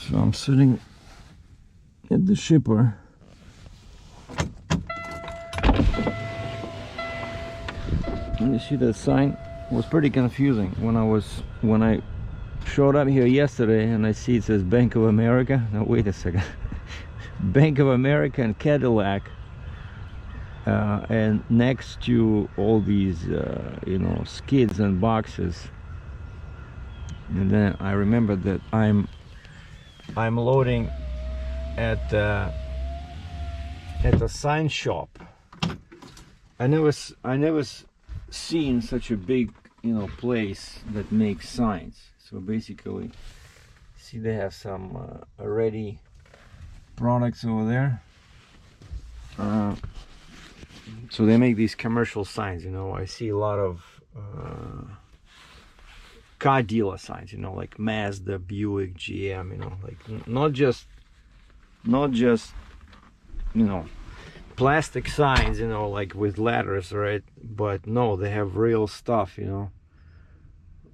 So I'm sitting at the shipper. And you see that sign? It was pretty confusing when I showed up here yesterday and I see it says Bank of America. Now wait a second. Bank of America and Cadillac, and next to all these you know, skids and boxes. And then I remembered that I'm loading at a sign shop. I never seen such a big, you know, place that makes signs. So basically, see, they have some already products over there. So they make these commercial signs, you know. I see a lot of car dealer signs, you know, like Mazda, Buick, GM, you know, like not just you know, plastic signs, you know, like with letters, right? But no, they have real stuff, you know,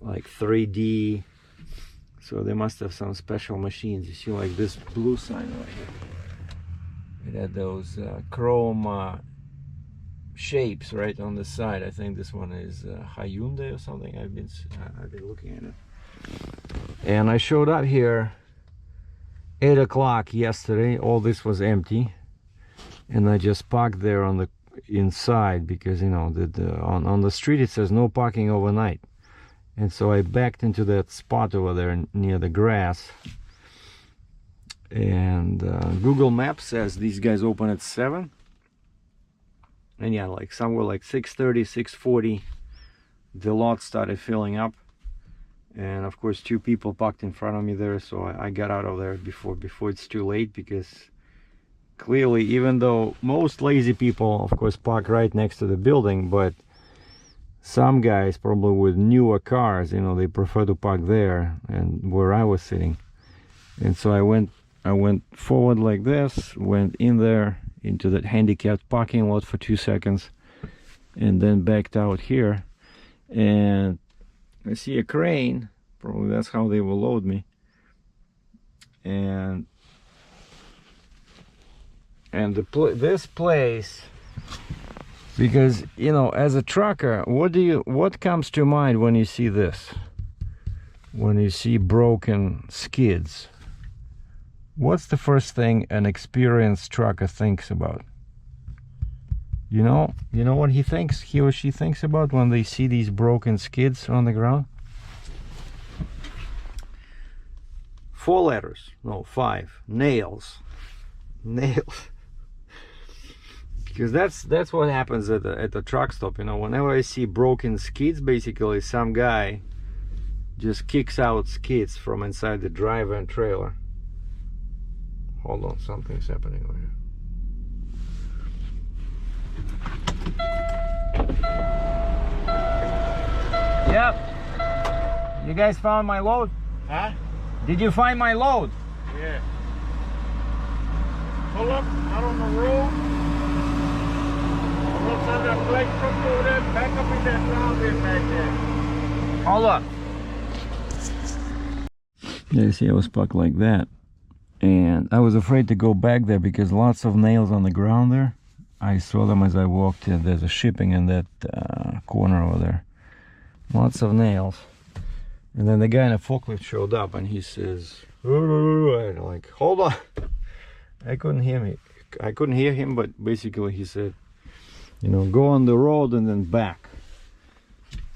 like 3D. So they must have some special machines. You see, like this blue sign right here, it had those chrome shapes right on the side. I think this one is Hyundai or something. I've been looking at it. And I showed up here 8 o'clock yesterday. All this was empty, and I just parked there on the inside because, you know, on the street it says no parking overnight. And so I backed into that spot over there near the grass. And Google Maps says these guys open at 7. And yeah, like somewhere like 6:30, 6:40, the lot started filling up. And of course 2 people parked in front of me there, so I got out of there before it's too late, because clearly, even though most lazy people of course park right next to the building, but some guys probably with newer cars, you know, they prefer to park there and where I was sitting. And so I went forward like this, went in there into that handicapped parking lot for 2 seconds, and then backed out here. And I see a crane, probably that's how they will load me. And this place, because, you know, as a trucker, what comes to mind when you see this? When you see broken skids, what's the first thing an experienced trucker thinks about? You know what he or she thinks about when they see these broken skids on the ground? 4 letters, no, 5. Nails. Because that's what happens at the truck stop, you know. Whenever I see broken skids, basically some guy just kicks out skids from inside the driver and trailer. Hold on, something's happening over here. Yep. You guys found my load? Huh? Did you find my load? Yeah. Pull up out on the road. Look on that black truck over there. Back up in that ground bin back there. Hold up. Yeah, you see, I was parked like that. And I was afraid to go back there because lots of nails on the ground there. I saw them as I walked in. There's a shipping in that corner over there. Lots of nails. And then the guy in a forklift showed up and he says, and I'm like, hold on. I couldn't hear him, but basically he said, you know, go on the road and then back.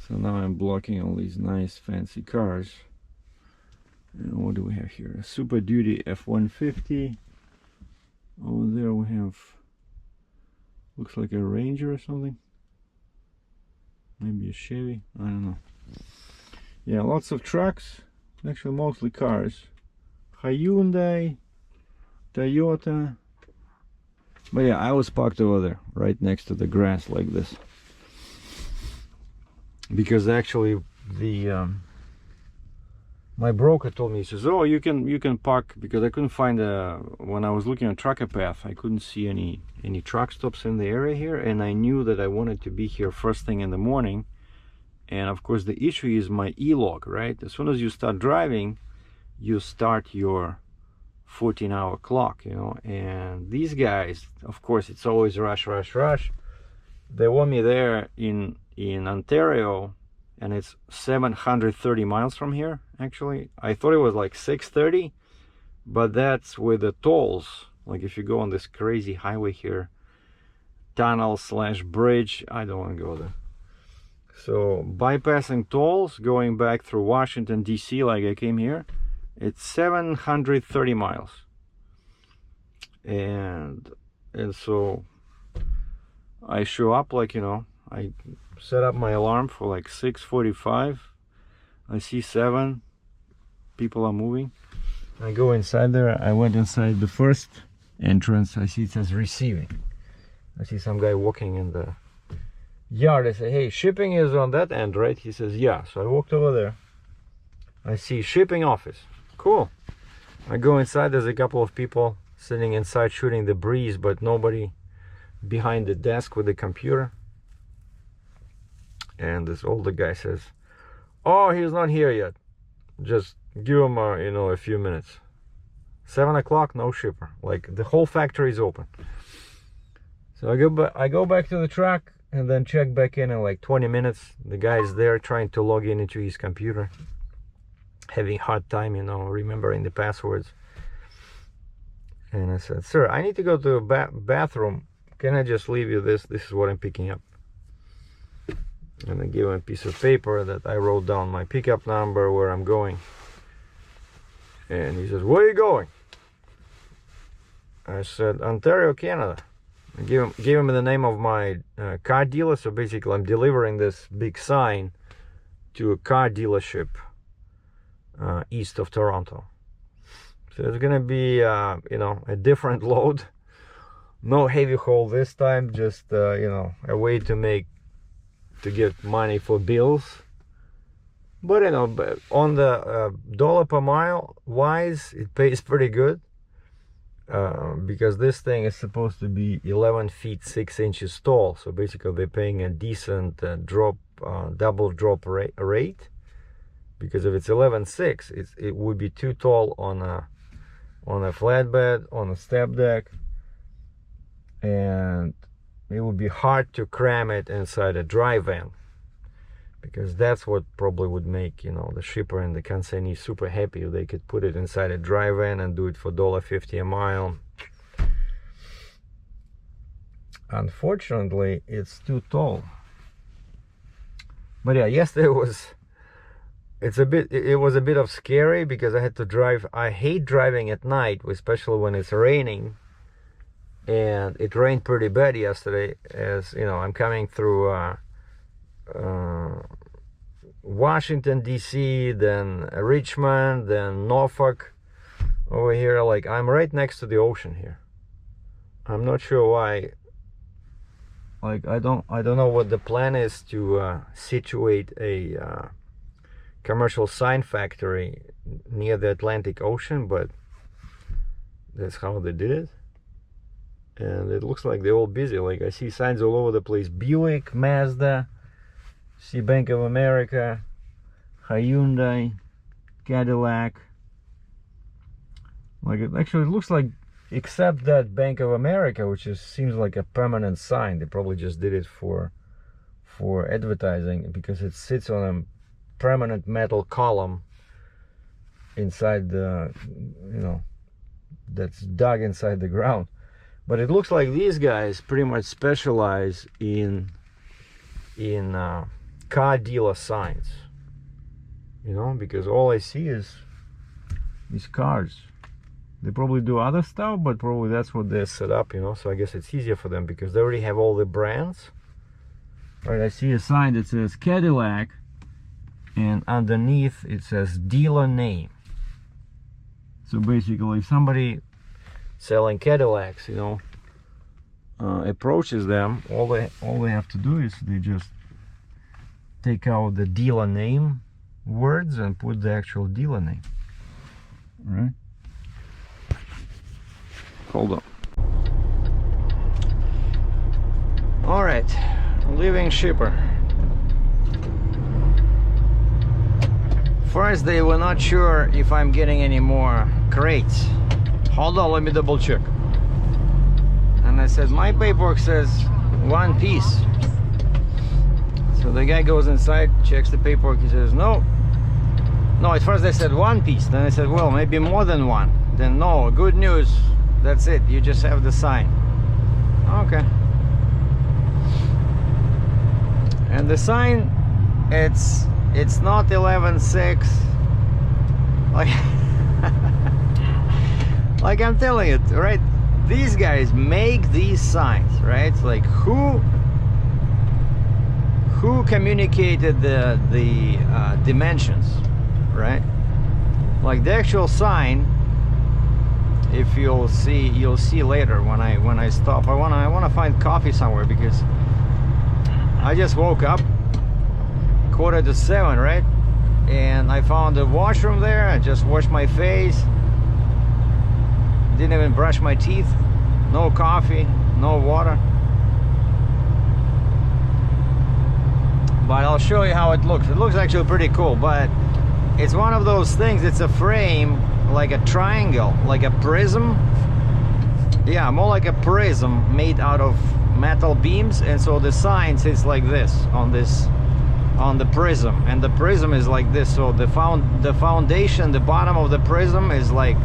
So now I'm blocking all these nice fancy cars. And what do we have here? A Super Duty F-150. Over there we have, looks like a Ranger or something. Maybe a Chevy, I don't know. Yeah, lots of trucks, actually mostly cars. Hyundai, Toyota. But yeah, I was parked over there, right next to the grass like this. Because actually the my broker told me, he says, oh, you can park, because I couldn't find when I was looking at Trucker Path, I couldn't see any truck stops in the area here, and I knew that I wanted to be here first thing in the morning. And of course the issue is my e-log, right? As soon as you start driving, you start your 14-hour clock, you know. And these guys, of course, it's always rush. They want me there in Ontario, and it's 730 miles from here. Actually, I thought it was like 630, but that's with the tolls. Like if you go on this crazy highway here, tunnel/bridge, I don't want to go there. So bypassing tolls, going back through Washington DC like I came here, it's 730 miles. And so I show up, like, you know, I set up my alarm for like 6:45. I see 7 people are moving. I go inside there. I went inside the first entrance. I see it says receiving. I see some guy walking in the yard. I say, hey, shipping is on that end, right? He says, yeah. So I walked over there. I see shipping office. Cool. I go inside. There's a couple of people sitting inside shooting the breeze, but nobody behind the desk with the computer. And this older guy says, oh, he's not here yet. Just give him a few minutes. 7 o'clock, no shipper. Like the whole factory is open. So I go back to the truck and then check back in like 20 minutes. The guy is there trying to log in into his computer, having a hard time, you know, remembering the passwords. And I said, sir, I need to go to a bathroom. Can I just leave you this? This is what I'm picking up. And I give him a piece of paper that I wrote down my pickup number, where I'm going. And he says, where are you going? I said, Ontario, Canada. I gave him the name of my car dealer. So basically I'm delivering this big sign to a car dealership east of Toronto. So it's gonna be a different load. No heavy haul this time, just a way to get money for bills. But on the dollar per mile wise, it pays pretty good, because this thing is supposed to be 11 feet 6 inches tall. So basically they're paying a decent double drop rate, because if it's 11.6, it would be too tall on a flatbed, on a step deck, and it would be hard to cram it inside a dry van, because that's what probably would make the shipper and the consignee super happy if they could put it inside a dry van and do it for $1.50 a mile. Unfortunately, it's too tall. But yeah, yesterday it was a bit of scary, because I had to drive. I hate driving at night, especially when it's raining. And it rained pretty bad yesterday, as I'm coming through Washington DC, then Richmond, then Norfolk over here. Like, I'm right next to the ocean here. I'm not sure why. Like, I don't know what the plan is to situate a commercial sign factory near the Atlantic Ocean, but that's how they did it. And it looks like they're all busy. Like, I see signs all over the place. Buick, Mazda, see Bank of America, Hyundai, Cadillac. Like, it actually looks like, except that Bank of America, which seems like a permanent sign. They probably just did it for advertising, because it sits on a permanent metal column inside the, that's dug inside the ground. But it looks like these guys pretty much specialize in car dealer signs, because all I see is these cars. They probably do other stuff, but probably that's what they're set up, so I guess it's easier for them, because they already have all the brands. Right, I see a sign that says Cadillac, and underneath it says dealer name. So basically, if somebody selling Cadillacs, approaches them, all they have to do is they just take out the dealer name words and put the actual dealer name. All right. Hold on. All right, leaving shipper. First, they were not sure if I'm getting any more crates. hold on, let me double check. And I said, my paperwork says 1 piece. So the guy goes inside, checks the paperwork. He says, no, at first they said 1 piece. Then I said, well, maybe more than one. Then no, good news, that's it, you just have the sign. Okay. And the sign, it's not 11.6, like like I'm telling you, right? These guys make these signs, right? Like who communicated the dimensions, right? Like the actual sign, if you'll see later when I stop. I wanna find coffee somewhere because I just woke up 6:45, right? And I found a washroom there. I just washed my face, didn't even brush my teeth. No coffee, no water. But I'll show you how it looks. It looks actually pretty cool, but it's one of those things. It's a frame like a triangle, like a prism. Yeah, more like a prism made out of metal beams. And so the sign sits like this on the prism, and the prism is like this. So the foundation, the bottom of the prism is like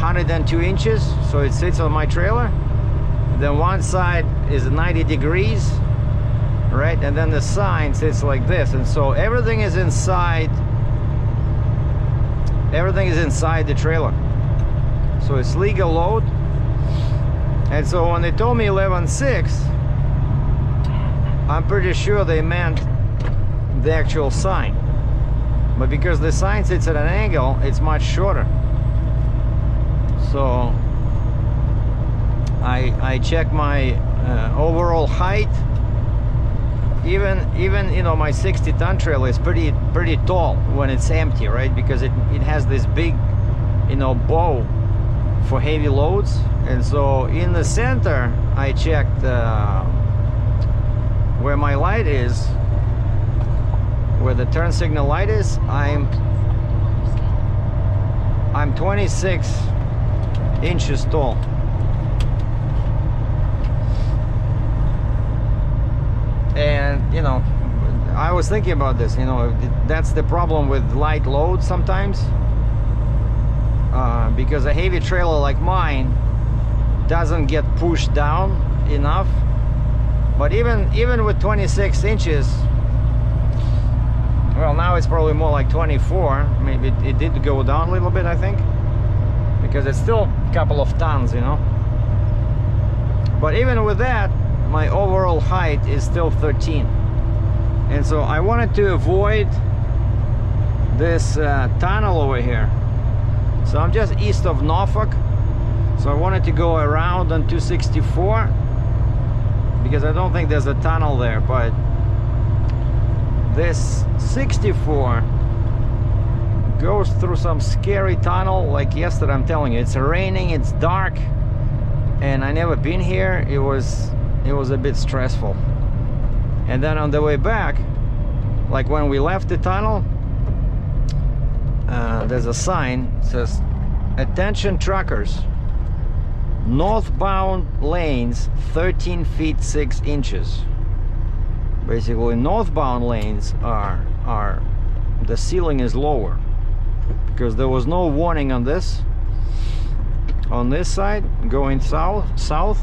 102 inches, so it sits on my trailer. Then one side is 90 degrees, right? And then the sign sits like this, and so everything is inside the trailer. So it's legal load. And so when they told me 11.6, I'm pretty sure they meant the actual sign, but because the sign sits at an angle, it's much shorter. So I check my overall height. Even you know, my 60-ton trailer is pretty tall when it's empty, right? Because it has this big, you know, bow for heavy loads. And so in the center, I checked where my light is, where the turn signal light is. I'm 26 inches tall. And you know, I was thinking about this, you know, that's the problem with light loads sometimes, because a heavy trailer like mine doesn't get pushed down enough. But even with 26 inches, well, now it's probably more like 24. Maybe it did go down a little bit, I think, because it's still a couple of tons, you know. But even with that, my overall height is still 13. And so I wanted to avoid this tunnel over here. So I'm just east of Norfolk. So I wanted to go around on 264 because I don't think there's a tunnel there. But this 64 goes through some scary tunnel. Like yesterday, I'm telling you, it's raining, it's dark, and I never been here. It was a bit stressful. And then on the way back, like when we left the tunnel, there's a sign that says, "Attention truckers, northbound lanes 13 feet 6 inches." Basically, northbound lanes are the ceiling is lower, because there was no warning on this side going south.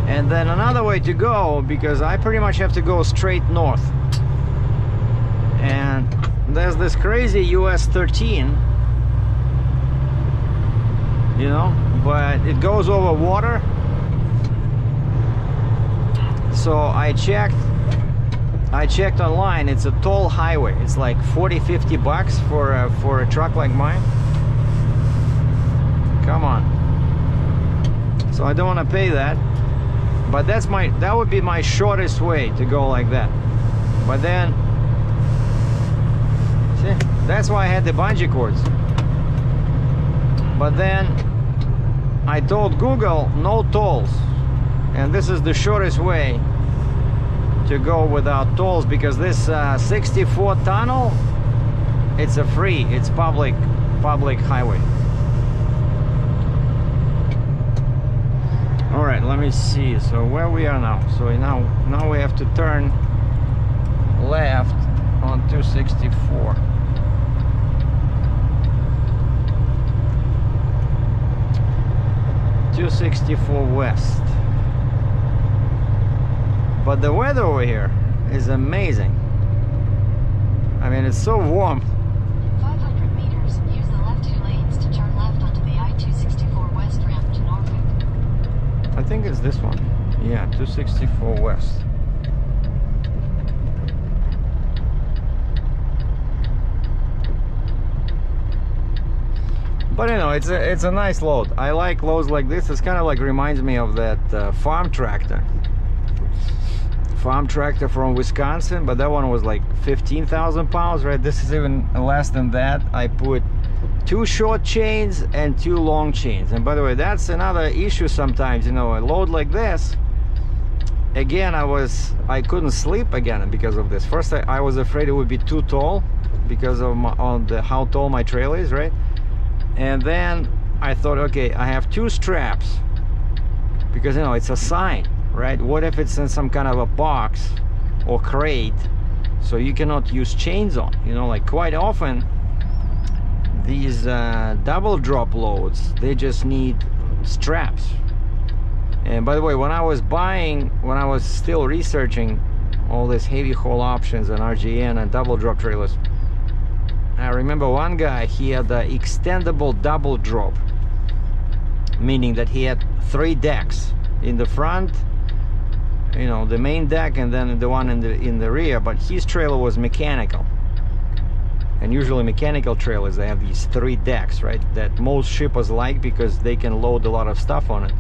And then another way to go, because I pretty much have to go straight north. And there's this crazy US 13, you know, but it goes over water. So I checked online. It's a toll highway. It's like 40-50 bucks for a truck like mine. Come on. So I don't want to pay that. But that would be my shortest way to go like that. But then, see, that's why I had the bungee cords. But then I told Google no tolls, and this is the shortest way to go without tolls, because this 64 tunnel, it's a free, it's public highway. All right, let me see. So where we are now? So now we have to turn left on 264. West. But the weather over here is amazing. I mean, it's so warm. 500 meters, use the left 2 lanes to turn left onto the I-264 West ramp to Norfolk. I think it's this one. Yeah, 264 West. But you know, it's a nice load. I like loads like this. It's kind of like reminds me of that farm tractor from Wisconsin, but that one was like 15,000 pounds, right? This is even less than that. I put 2 short chains and 2 long chains. And by the way, that's another issue sometimes, you know, a load like this. Again, I couldn't sleep again because of this. First, I was afraid it would be too tall because of how tall my trailer is, right? And then I thought, okay, I have 2 straps because, you know, it's a sign, right? What if it's in some kind of a box or crate, so you cannot use chains on, you know, like quite often these double drop loads, they just need straps. And by the way, when I was still researching all these heavy haul options and RGN and double drop trailers, I remember one guy, he had an extendable double drop, meaning that he had 3 decks in the front, you know, the main deck, and then the one in the rear, but his trailer was mechanical. And usually mechanical trailers, they have these 3 decks, right, that most shippers like because they can load a lot of stuff on it.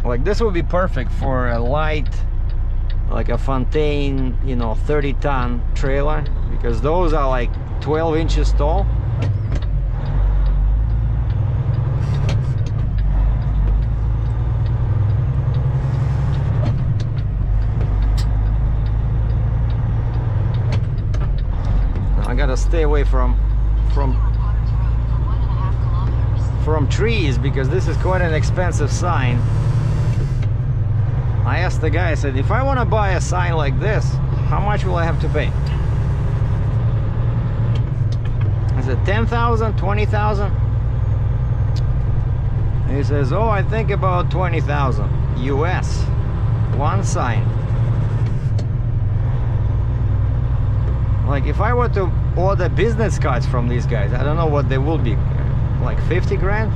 Like this would be perfect for a light, like a Fontaine, you know, 30-ton trailer, because those are like 12 inches tall. I gotta stay away from trees because this is quite an expensive sign. I asked the guy, I said, if I want to buy a sign like this, how much will I have to pay? Is it 10,000, 20,000? He says, oh, I think about 20,000 US, one sign. Like if I were to order business cards from these guys, I don't know what they will be, like 50 grand?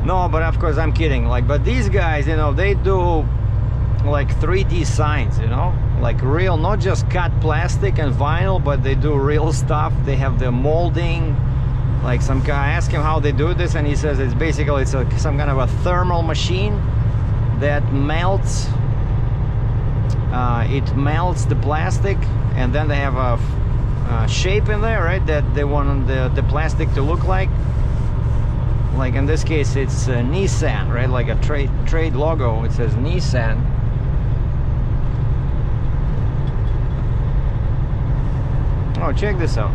No, but of course I'm kidding. Like, but these guys, you know, they do like 3D signs, you know, like real, not just cut plastic and vinyl, but they do real stuff. They have the molding. Like some guy, I asked him how they do this, and he says it's basically some kind of a thermal machine that melts. It melts the plastic, and then they have a shape in there, right, that they want the plastic to look like. Like in this case, it's Nissan, right? Like a trade logo. It says Nissan. Oh, check this out.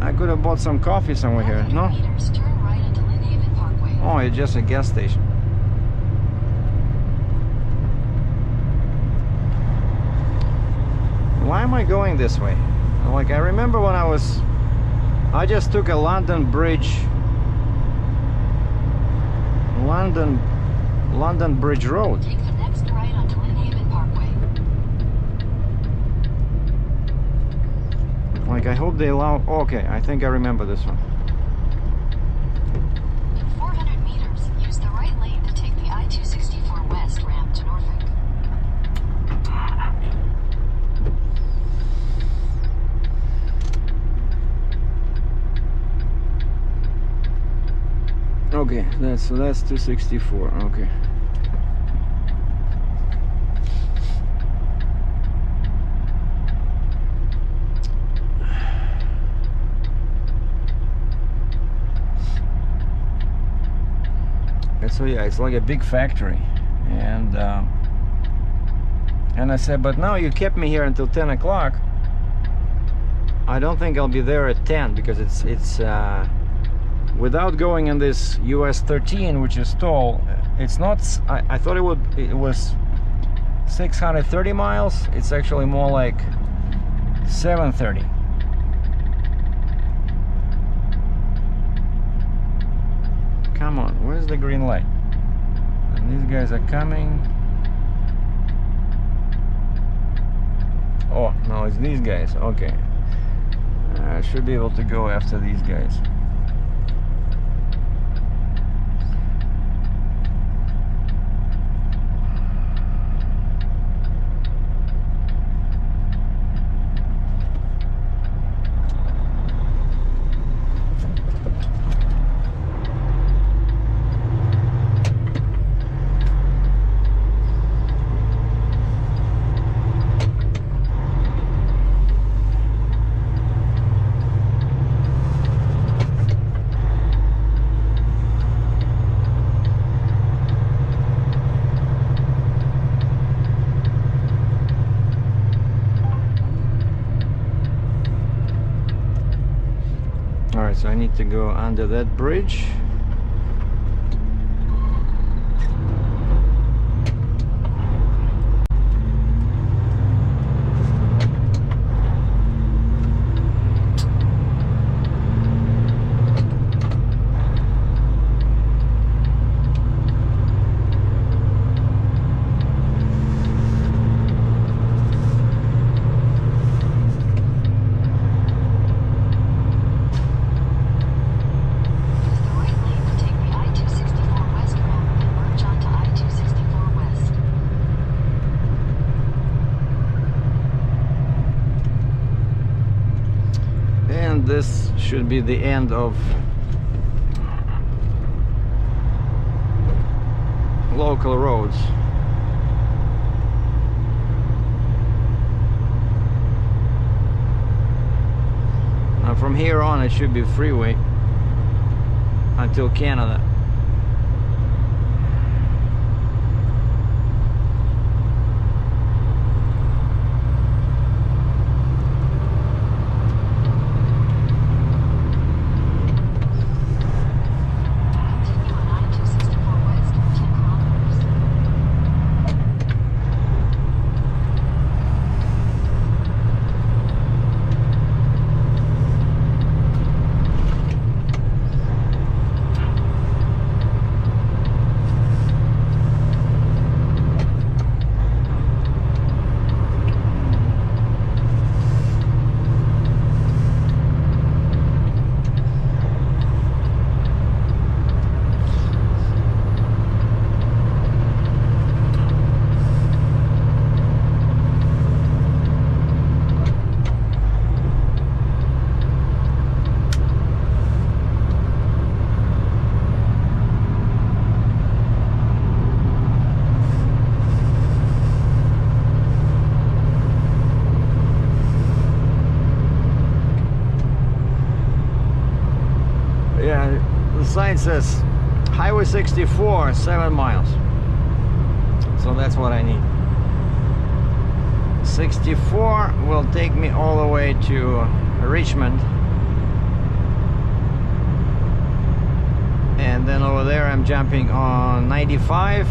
I could have bought some coffee somewhere here. No? Turn right onto Lynn Haven Parkway. Oh, it's just a gas station. Why am I going this way? Like I remember when I just took a London Bridge Road. Take the next right onto Lynn Haven Parkway. Like I hope they allow. Okay, I think I remember this one. In 400 meters, use the right lane to take the I-264 West ramp to Norfolk. Okay, that's 264. Okay. And so yeah, it's like a big factory. And I said, but now you kept me here until 10 o'clock. I don't think I'll be there at 10 because it's without going in this US 13, which is toll. It's not. I thought it was 630 miles. It's actually more like 730. Come on, where's the green light? And these guys are coming. Oh, no, it's these guys. Okay. I should be able to go after these guys. Alright, so I need to go under that bridge. This should be the end of local roads. Now from here on it should be freeway until Canada. The sign says Highway 64, 7 miles. So that's what I need. 64 will take me all the way to Richmond. And then over there I'm jumping on 95.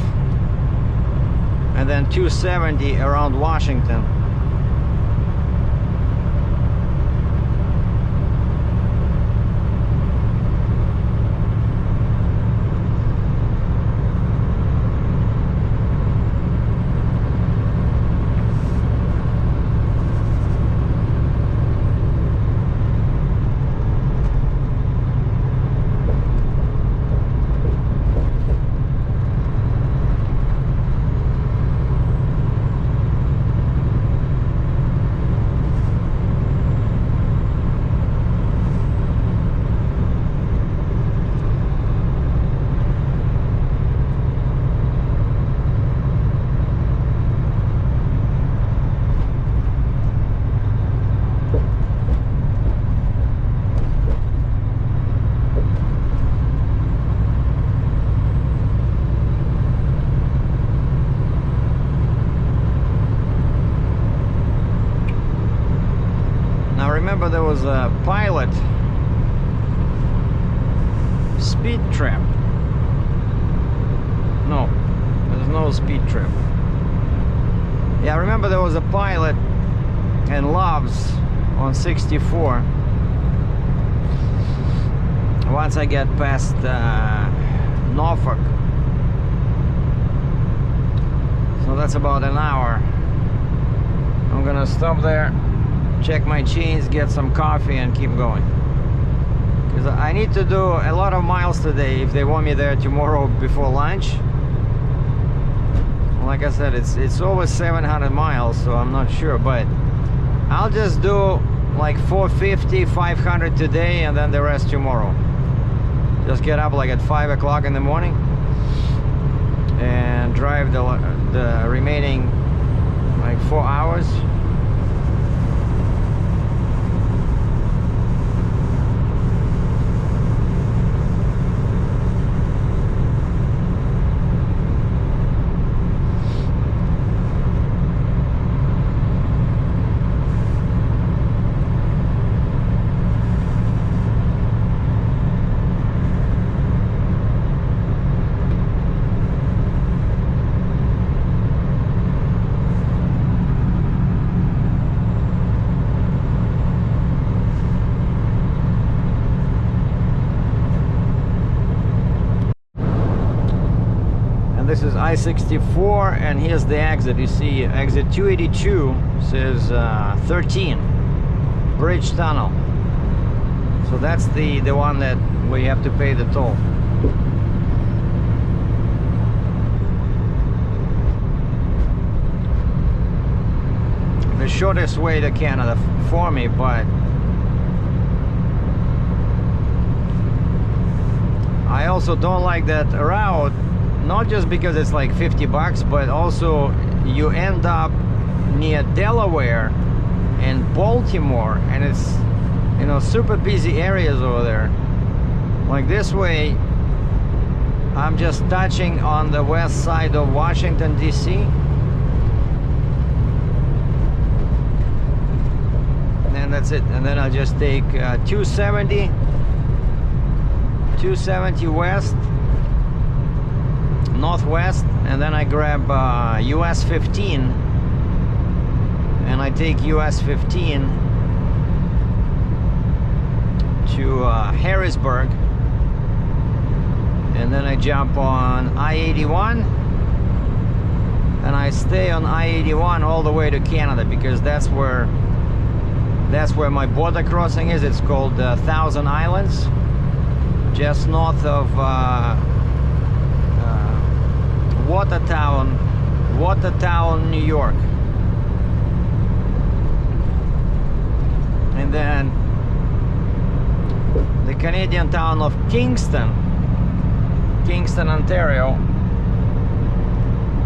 And then 270 around Washington. remember there was a pilot speed trap. No, there's no speed trap. Yeah, I remember there was a pilot and Loves on 64. Once I get past Norfolk. So that's about an hour. I'm gonna stop there, check my chains, get some coffee and keep going. Because I need to do a lot of miles today if they want me there tomorrow before lunch. Like I said, it's over 700 miles, so I'm not sure, but I'll just do like 450, 500 today and then the rest tomorrow. Just get up like at 5 o'clock in the morning and drive the remaining like 4 hours. This is I-64 and here's the exit. You see exit 282 says 13 Bridge Tunnel. So that's the one that we have to pay the toll. The shortest way to Canada for me, but I also don't like that route. Not just because it's like 50 bucks, but also you end up near Delaware and Baltimore, and it's, you know, super busy areas over there. Like this way, I'm just touching on the west side of Washington, D.C. And that's it. And then I'll just take 270 west, northwest, and then I grab US 15 and I take US 15 to Harrisburg, and then I jump on I-81 and I stay on I-81 all the way to Canada, because that's where my border crossing is. It's called Thousand Islands, just north of Watertown, New York. And then the Canadian town of Kingston, Ontario,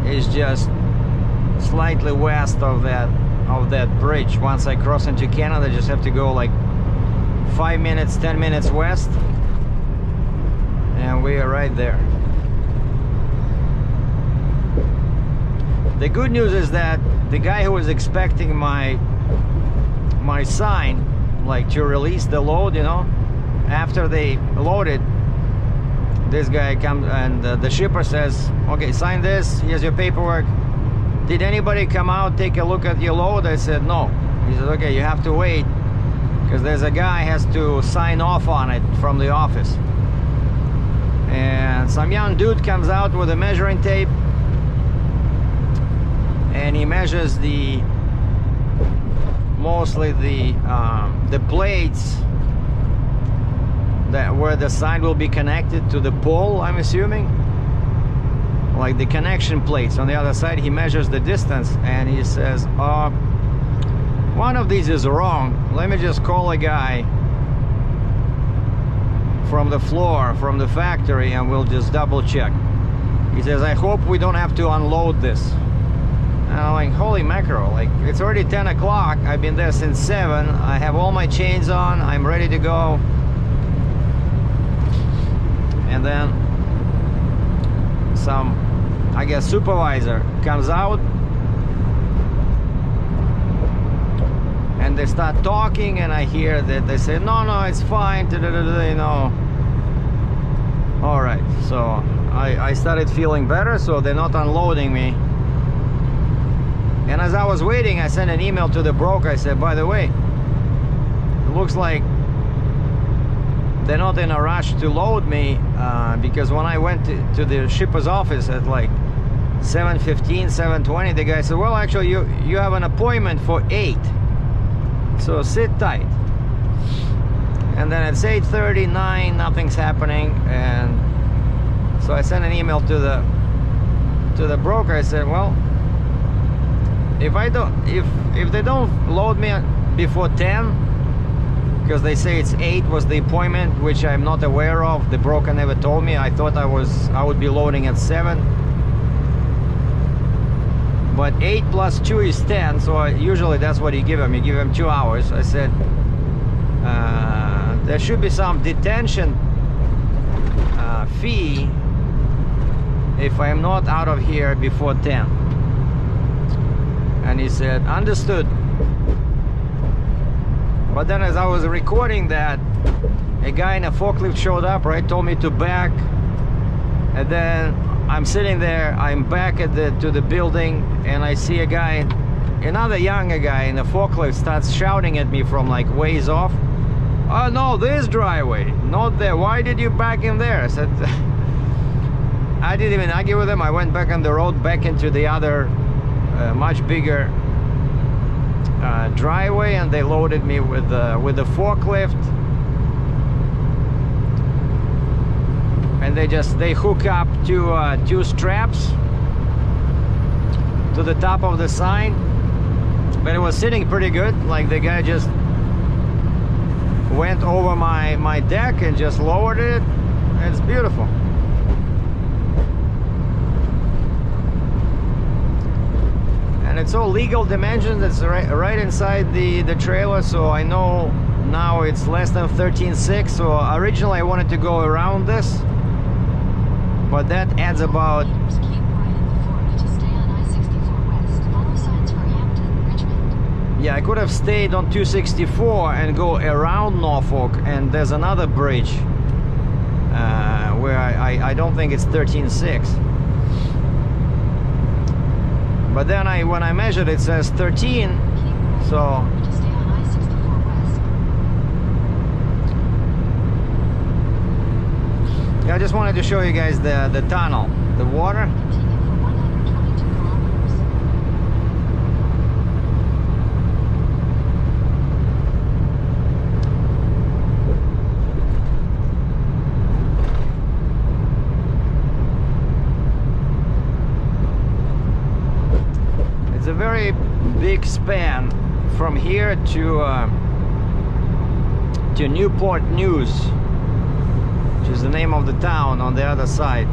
is just slightly west of that bridge. Once I cross into Canada, I just have to go like 5 minutes, 10 minutes west, and we are right there. The good news is that the guy who was expecting my sign, like to release the load, you know, after they loaded, this guy comes and the shipper says, okay, sign this, here's your paperwork. Did anybody come out, take a look at your load? I said no. He said, okay, you have to wait, because there's a guy has to sign off on it from the office. And some young dude comes out with a measuring tape, and he measures mostly the plates that where the sign will be connected to the pole, I'm assuming, like the connection plates on the other side. He measures the distance and he says, one of these is wrong, let me just call a guy from the floor, from the factory, and we'll just double check. He says, I hope we don't have to unload this. And I'm like, holy mackerel, like, it's already 10 o'clock, I've been there since 7, I have all my chains on, I'm ready to go. And then some, I guess, supervisor comes out and they start talking, and I hear that they say, no, it's fine, you know. All right, so I started feeling better, so they're not unloading me. And as I was waiting, I sent an email to the broker. I said, by the way, it looks like they're not in a rush to load me, because when I went to the shipper's office at like 7:15, 7:20, the guy said, well, actually you have an appointment for 8, so sit tight. And then it's 8:39, nothing's happening. And so I sent an email to the broker. I said, well, if they don't load me before 10, because they say it's 8 was the appointment, which I'm not aware of. The broker never told me. I thought I would be loading at 7. But 8 plus 2 is 10, so usually that's what you give them. You give them 2 hours. I said, there should be some detention fee if I'm not out of here before 10. And he said, understood. But then as I was recording that, a guy in a forklift showed up, right, told me to back. And then I'm sitting there, I'm back to the building, and I see a guy, another younger guy in a forklift, starts shouting at me from like ways off. Oh no, this driveway, not there. Why did you back in there? I said, I didn't even argue with him. I went back on the road, back into the other much bigger driveway, and they loaded me with the forklift. And they hook up two straps to the top of the sign, but it was sitting pretty good. Like the guy just went over my deck and just lowered it. It's beautiful. And it's all legal dimensions. It's right inside the trailer, so I know now it's less than 13.6. So originally I wanted to go around this, but that adds about... Keep right at the fork to stay on I-64 West. Follow signs for Hampton, Richmond. Yeah, I could have stayed on 264 and go around Norfolk, and there's another bridge where I don't think it's 13.6. But then when I measured, it says 13, so... To stay on I-64 West. Yeah, I just wanted to show you guys the tunnel, the water. Continue for 122 kilometers. It's a very big span from here to Newport News, which is the name of the town on the other side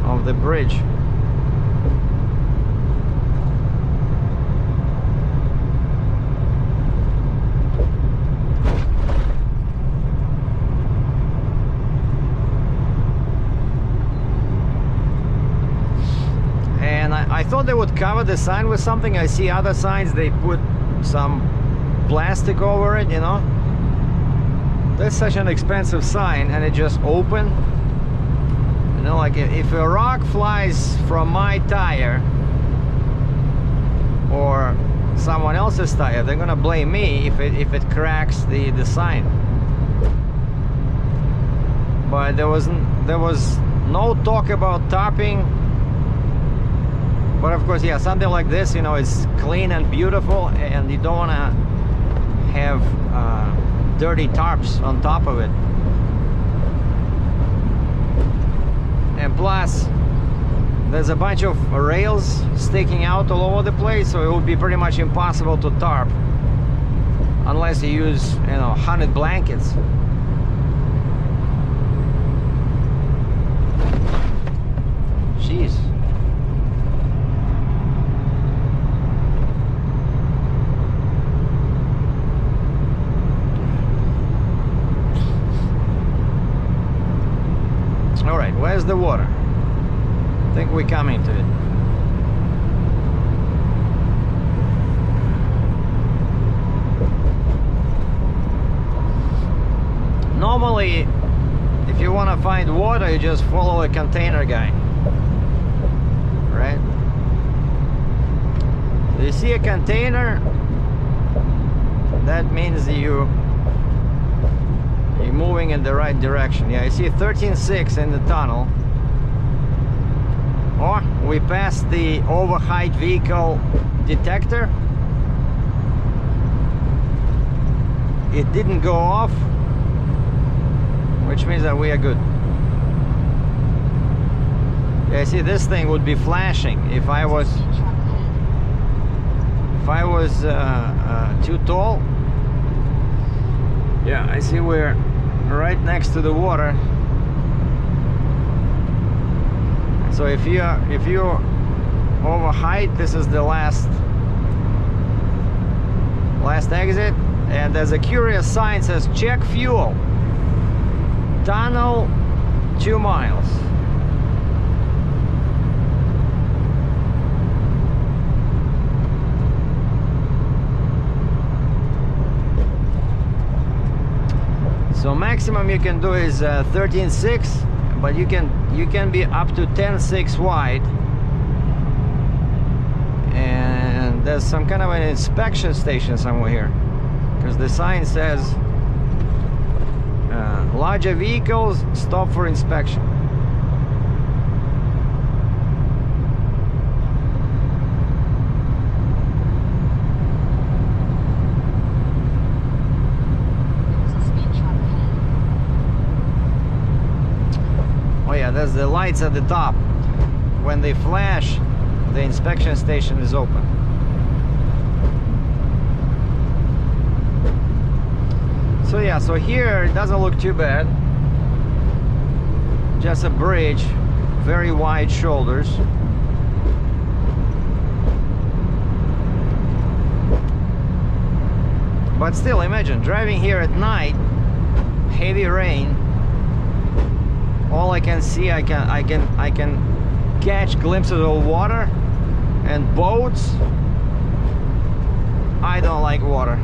of the bridge. And I thought they would cover the sign with something. I see other signs, they put some plastic over it, you know. That's such an expensive sign, and it just open. You know, like if a rock flies from my tire or someone else's tire, they're gonna blame me if it cracks the sign. But there was no talk about tarping. But of course, yeah, something like this, you know, it's clean and beautiful, and you don't want to have dirty tarps on top of it. And plus, there's a bunch of rails sticking out all over the place, so it would be pretty much impossible to tarp unless you use, you know, 100 blankets. Jeez. All right, where's the water? I think we're coming to it. normally, if you want to find water, you just follow a container guy, right? You see a container, that means you're moving in the right direction. Yeah, I see 13.6 in the tunnel. Or we passed the overheight vehicle detector. It didn't go off, which means that we are good. Yeah, see, this thing would be flashing if I was too tall. Yeah, I see we're right next to the water. So if you're over height, this is the last exit, and there's a curious sign says check fuel. Tunnel 2 miles. So maximum you can do is 13.6. But you can be up to 10.6 wide, and there's some kind of an inspection station somewhere here, because the sign says larger vehicles stop for inspection. Oh yeah, there's the lights at the top. When they flash, the inspection station is open. So yeah, so here it doesn't look too bad. Just a bridge, very wide shoulders. But still, imagine driving here at night, heavy rain. All I can see, I can catch glimpses of water and boats. I don't like water.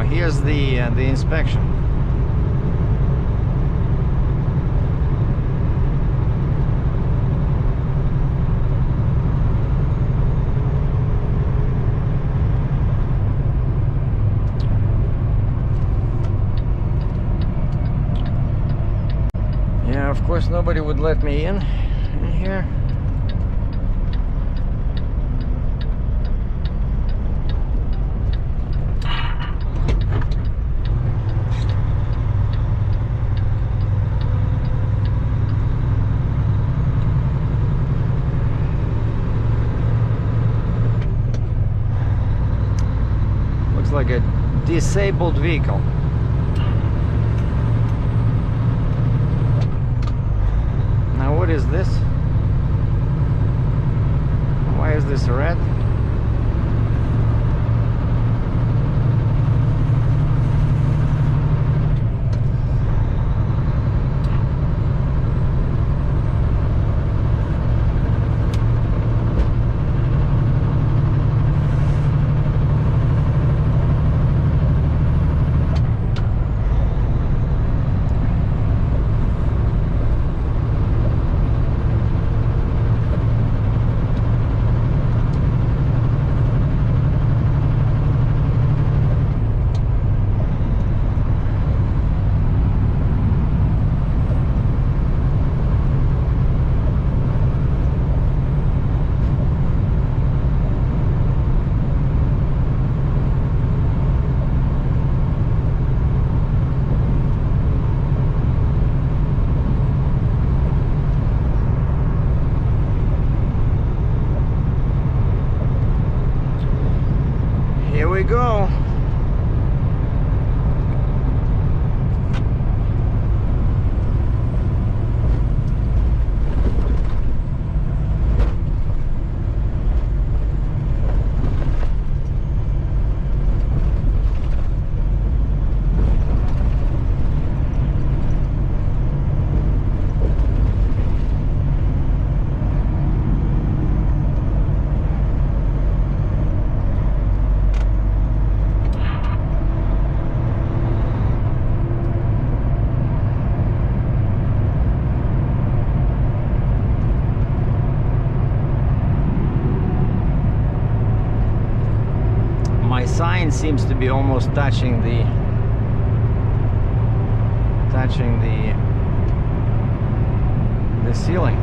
Here's the inspection. Yeah, of course nobody would let me in here. Like a disabled vehicle. Now what is this? Why is this red? Here we go. line seems to be almost touching the ceiling.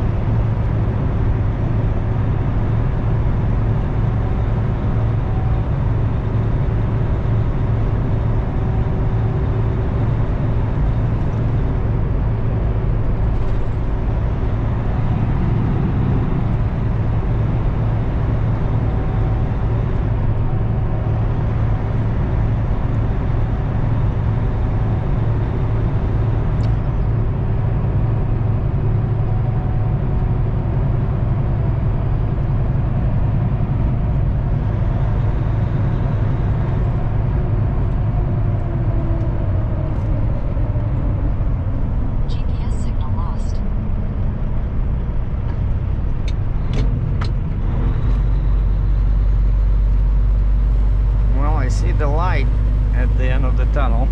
GPS signal lost. Well, I see the light at the end of the tunnel.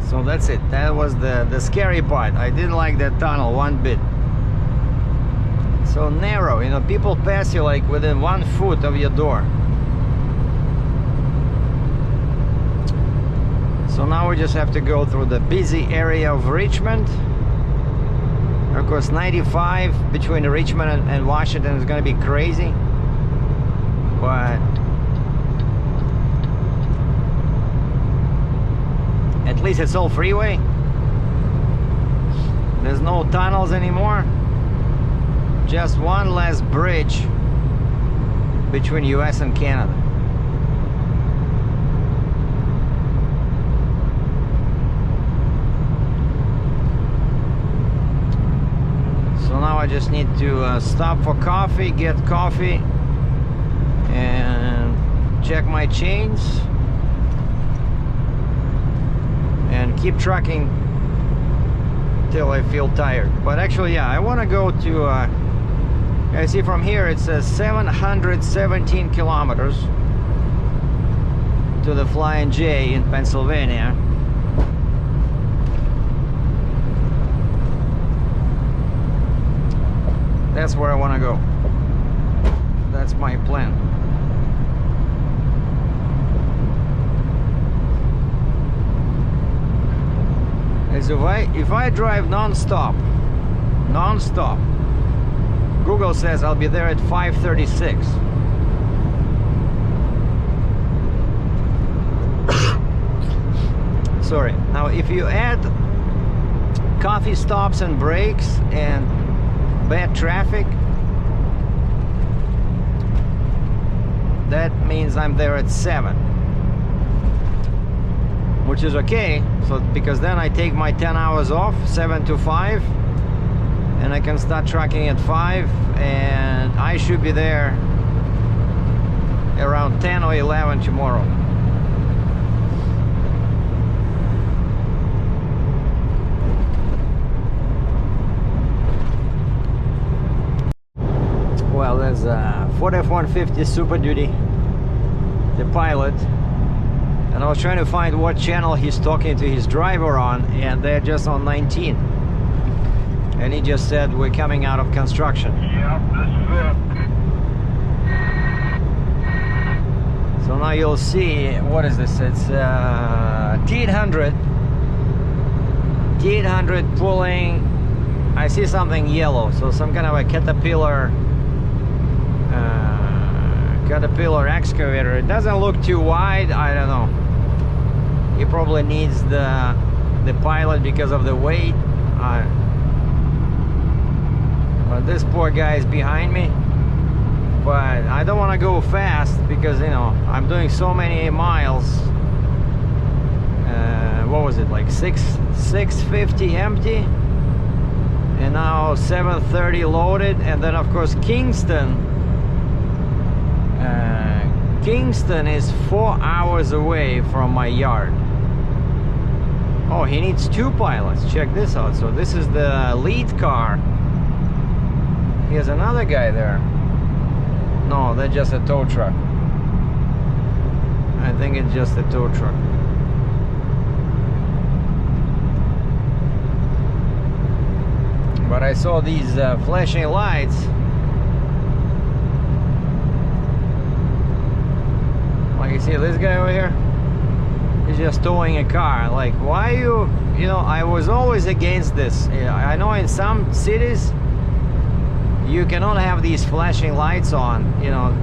So that's it. That was the scary part. I didn't like that tunnel one bit. So narrow, you know, people pass you like within 1 foot of your door. So now we just have to go through the busy area of Richmond. Of course, 95 between Richmond and Washington is going to be crazy. But at least it's all freeway. There's no tunnels anymore. Just one less bridge between US and Canada. So now I just need to stop for coffee, get coffee, and check my chains, and keep trucking till I feel tired. But actually, yeah, I want to go to I see from here it says 717 kilometers to the Flying J in Pennsylvania. That's where I want to go. That's my plan. As if I drive non-stop, Google says I'll be there at 5:36. Sorry. Now, if you add coffee stops and breaks and bad traffic, that means I'm there at 7. which is okay. So because then I take my 10 hours off, 7 to 5, and I can start trucking at 5, and I should be there around 10 or 11 tomorrow. Well, there's a Ford F-150 Super Duty, the Pilot, and I was trying to find what channel he's talking to his driver on, and they're just on 19. And he just said, we're coming out of construction. Yep, this is it. So now you'll see, what is this? It's T800 pulling, I see something yellow, so some kind of a Caterpillar excavator. It doesn't look too wide, I don't know. He probably needs the Pilot because of the weight. But this poor guy is behind me. But I don't want to go fast because, you know, I'm doing so many miles. What was it, like 650 empty, and now 730 loaded. And then of course Kingston is 4 hours away from my yard. Oh, he needs 2 pilots. Check this out. So this is the lead car. Here's another guy there. No, that's just a tow truck. I think it's just a tow truck. But I saw these flashing lights. Like you see this guy over here? He's just towing a car. Like, why you know, I was always against this. I know in some cities you cannot have these flashing lights on, you know.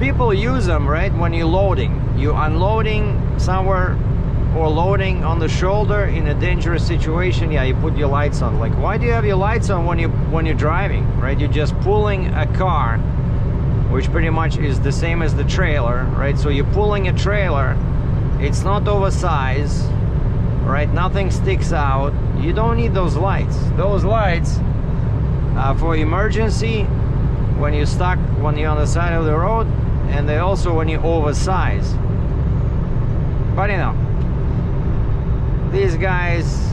People use them, right, when you're loading. You're unloading somewhere or loading on the shoulder in a dangerous situation, yeah, you put your lights on. Like, why do you have your lights on when you're driving, right? You're just pulling a car, which pretty much is the same as the trailer, right? So you're pulling a trailer, it's not oversized, right? Nothing sticks out. You don't need those lights. Those lights for emergency, when you're stuck, when you're on the side of the road, and they also when you're oversized. But you know, these guys,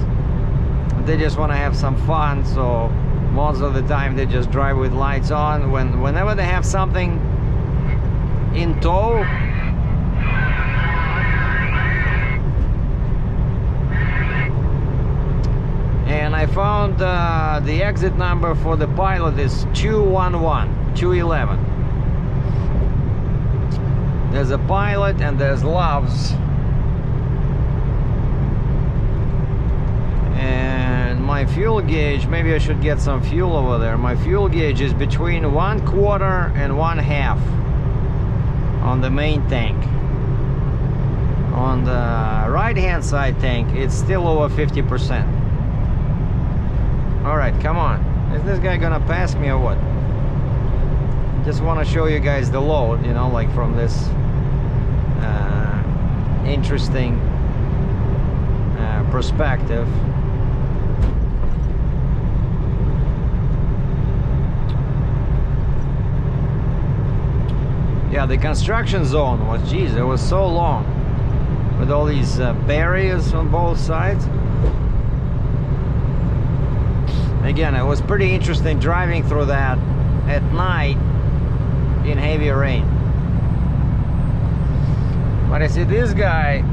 they just want to have some fun, so most of the time they just drive with lights on. Whenever they have something in tow, and I found the exit number for the Pilot is 211. There's a Pilot and there's Loves. And my fuel gauge, maybe I should get some fuel over there. My fuel gauge is between 1/4 and 1/2 on the main tank. On the right hand side tank, it's still over 50%. Alright, come on. Is this guy gonna pass me or what? Just want to show you guys the load, you know, like from this interesting perspective. Yeah, the construction zone was, geez, it was so long with all these barriers on both sides. Again, it was pretty interesting driving through that at night in heavy rain. But I see this guy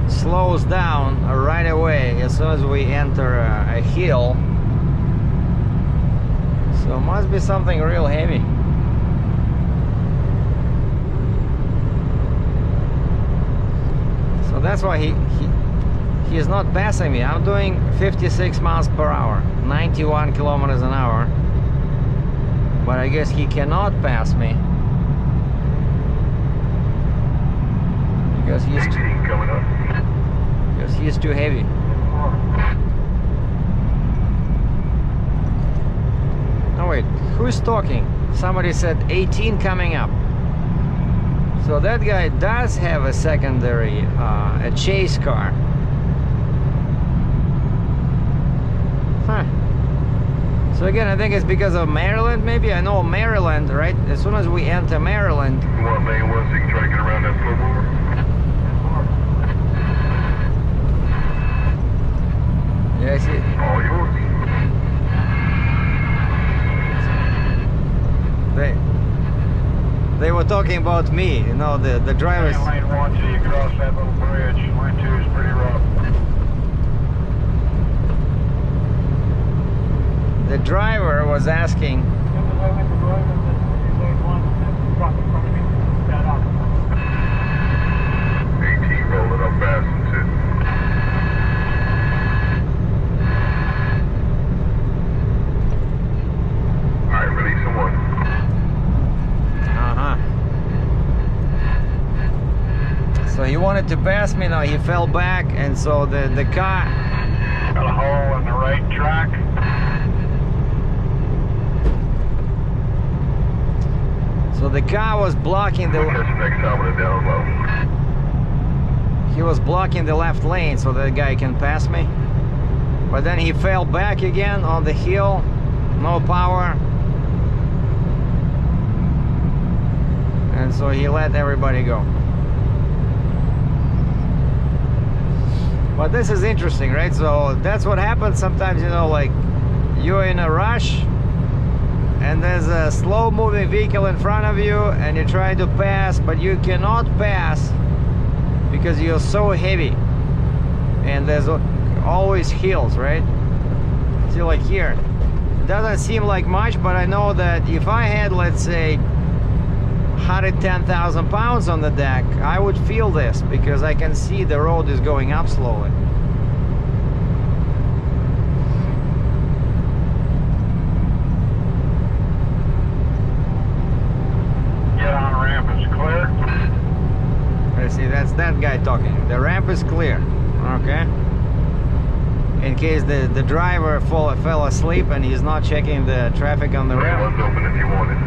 slows down right away as soon as we enter a hill. So it must be something real heavy. So that's why he is not passing me. I'm doing 56 miles per hour, 91 kilometers an hour. But I guess he cannot pass me because he's too heavy. Oh wait, who's talking? Somebody said 18 coming up. So that guy does have a secondary, a chase car. Huh. So again, I think it's because of Maryland, maybe. I know Maryland, right? As soon as we enter Maryland. You want lane 1 so you can try to get around that slow mover? Yeah, I see. All yours. They were talking about me, you know, the drivers. Lane 1 so you cross that little bridge. Lane 2 is pretty rough. The driver was asking. 18 rolling up fast and shit. Alright, release someone. So he wanted to pass me, now he fell back, and so the car. Got a hole in the right track. So the car was blocking the. Catch next time with a down low. He was blocking the left lane so that guy can pass me. But then he fell back again on the hill, no power. And so he let everybody go. But this is interesting, right? So that's what happens sometimes, you know, like you're in a rush and there's a slow moving vehicle in front of you and you're trying to pass, but you cannot pass because you're so heavy. And there's always hills, right? See, like here, it doesn't seem like much, but I know that if I had, let's say, 110,000 pounds on the deck, I would feel this because I can see the road is going up slowly. Get on ramp is clear. I see, that's that guy talking. The ramp is clear, okay? In case the driver fell asleep and he's not checking the traffic on the Lane ramp. 1's open if you want it.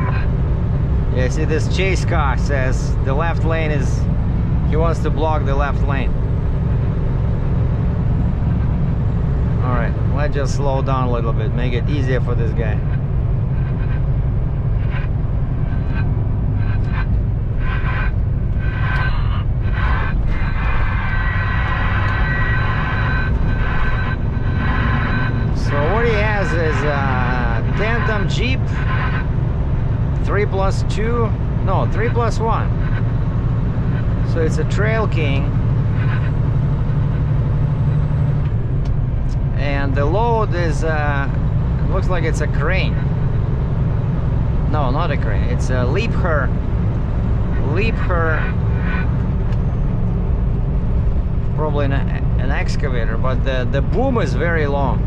Yeah, see, this chase car says the left lane is, he wants to block the left lane. Alright, let's just slow down a little bit, make it easier for this guy. So what he has is a tandem Jeep 3+2, no, 3+1. So it's a Trail King. And the load is, it looks like it's a crane. No, not a crane, it's a leap her, probably an excavator, but the boom is very long.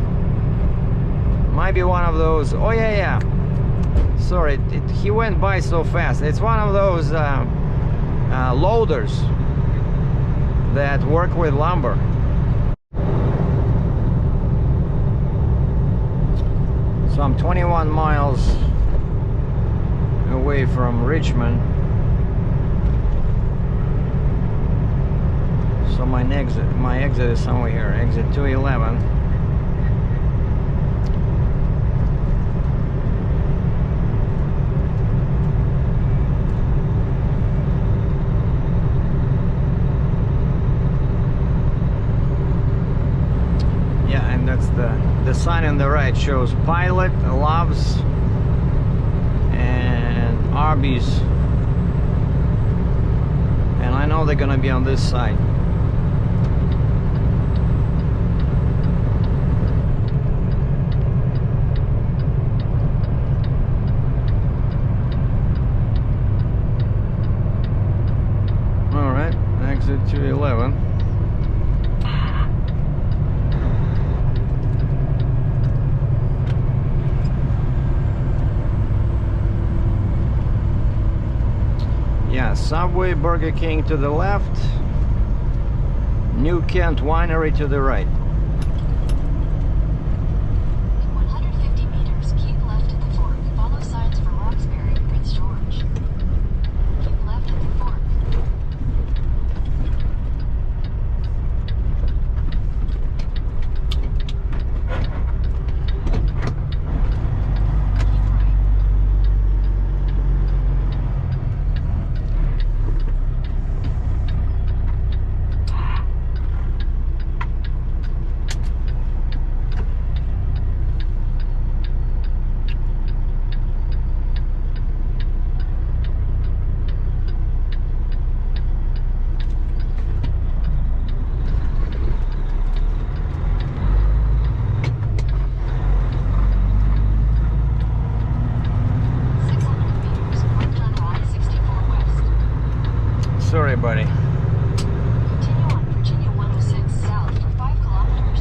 Might be one of those, oh yeah. Sorry, he went by so fast. It's one of those loaders that work with lumber. So I'm 21 miles away from Richmond. So my exit is somewhere here, exit 211. The sign on the right shows Pilot, Loves, and Arby's. And I know they're gonna be on this side. Alright, exit 211. Subway, Burger King to the left, New Kent Winery to the right. 150 meters, keep left at the fork. Follow signs for Roxbury, Prince George. Keep left at the fork. buddy. Continue on Virginia 106 south for 5 kilometers.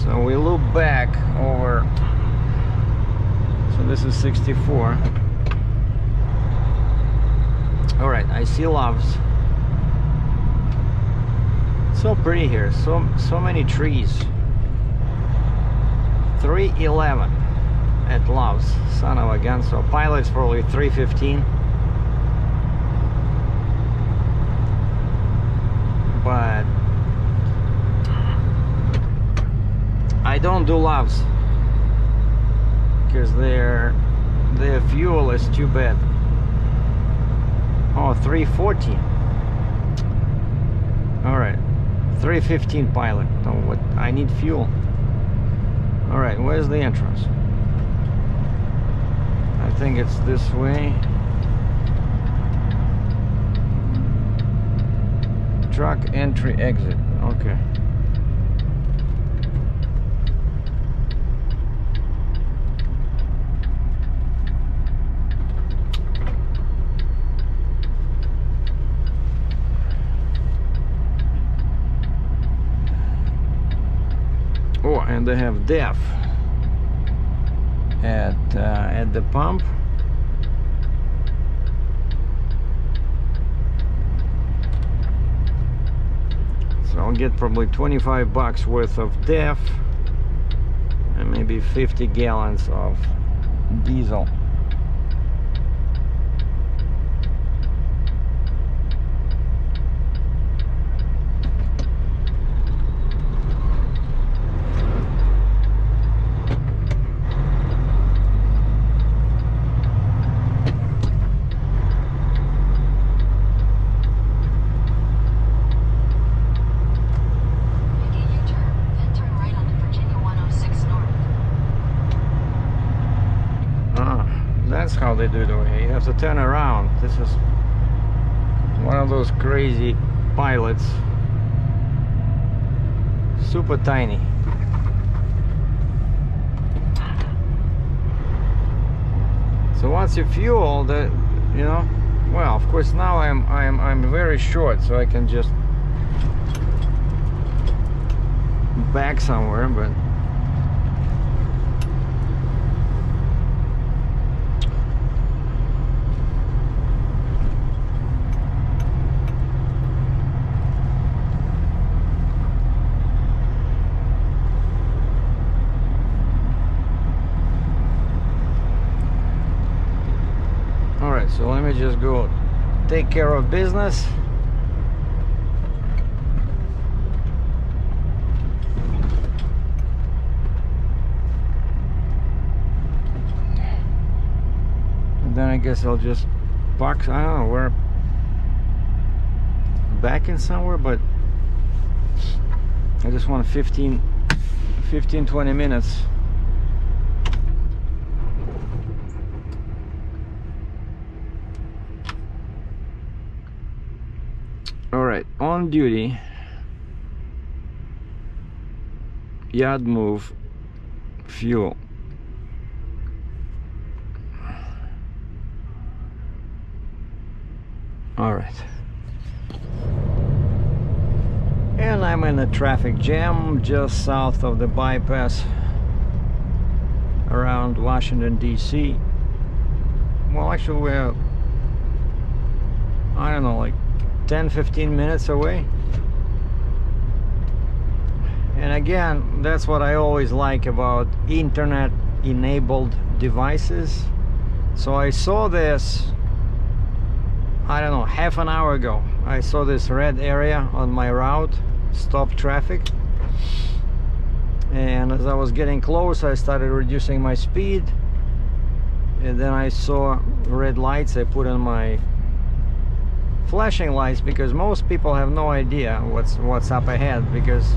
So we loop back over. So this is 64. All right, I see Loves. So pretty here. So many trees. 311 at Loves. Son of a gun. So pilot's probably 315. But I don't do Loves because their fuel is too bad. Oh, 314. All right, 315 pilot. Oh, what? I need fuel. All right, where's the entrance? I think it's this way. Truck entry exit. Okay. Oh, and they have DEF at the pump. So I'll get probably 25 bucks worth of DEF and maybe 50 gallons of diesel. That's how they do it over here. You have to turn around. This is one of those crazy pilots. Super tiny. So once you fuel, you know, well, of course now I'm very short, so I can just back somewhere, but so let me just go take care of business. And then I guess I'll just park, I don't know where, back in somewhere, but I just want 15-20 minutes. Alright, on duty, yard move, fuel. Alright. And I'm in a traffic jam just south of the bypass around Washington, D.C. Well, actually we're, I don't know, like 10-15 minutes away. And again, that's what I always like about internet enabled devices. So I saw this, I don't know, half an hour ago. I saw this red area on my route, stop traffic, and as I was getting close I started reducing my speed, and then I saw red lights. I put on my flashing lights because most people have no idea what's up ahead because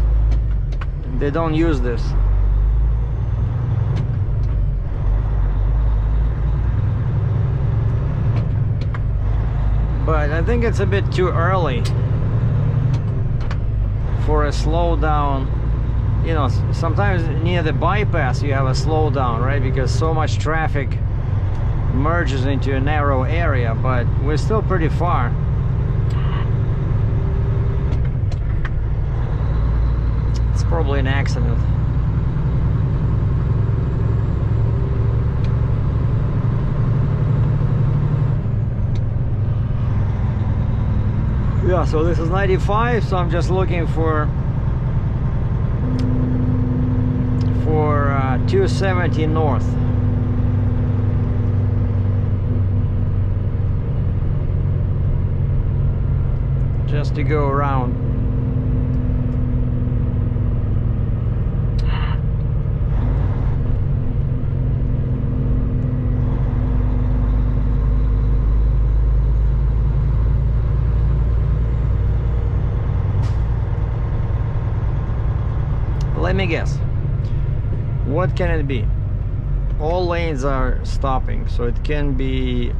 they don't use this. But I think it's a bit too early for a slowdown. You know, sometimes near the bypass you have a slowdown, right? Because so much traffic merges into a narrow area, but we're still pretty far. It's probably an accident. Yeah, so this is 95, so I'm just looking for 270 north. Just to go around. Let me guess. What can it be? All lanes are stopping, so it can be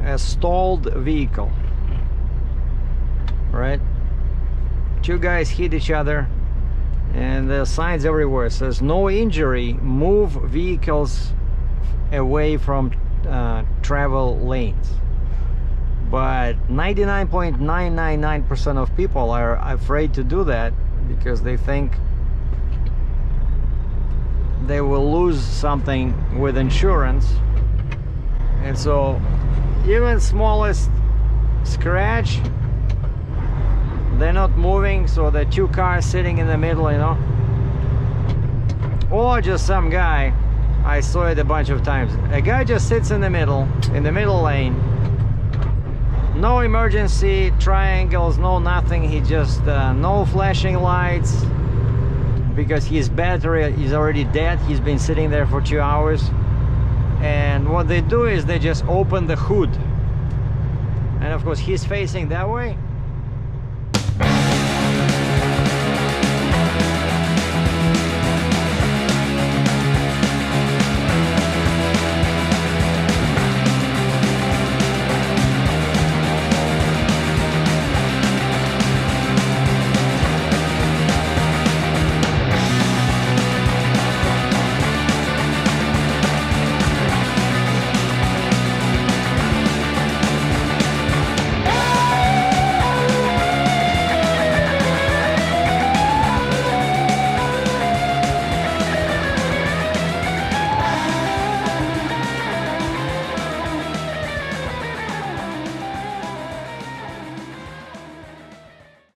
a stalled vehicle, right? Two guys hit each other, and the signs everywhere says no injury, move vehicles away from travel lanes. But 99.999% of people are afraid to do that because they think they will lose something with insurance. And so even smallest scratch, they're not moving, so the two cars sitting in the middle, you know, or just some guy. I saw it a bunch of times. A guy just sits in the middle lane. No emergency triangles, no nothing. He just no flashing lights because his battery is already dead. He's been sitting there for 2 hours. And what they do is they just open the hood. And of course he's facing that way.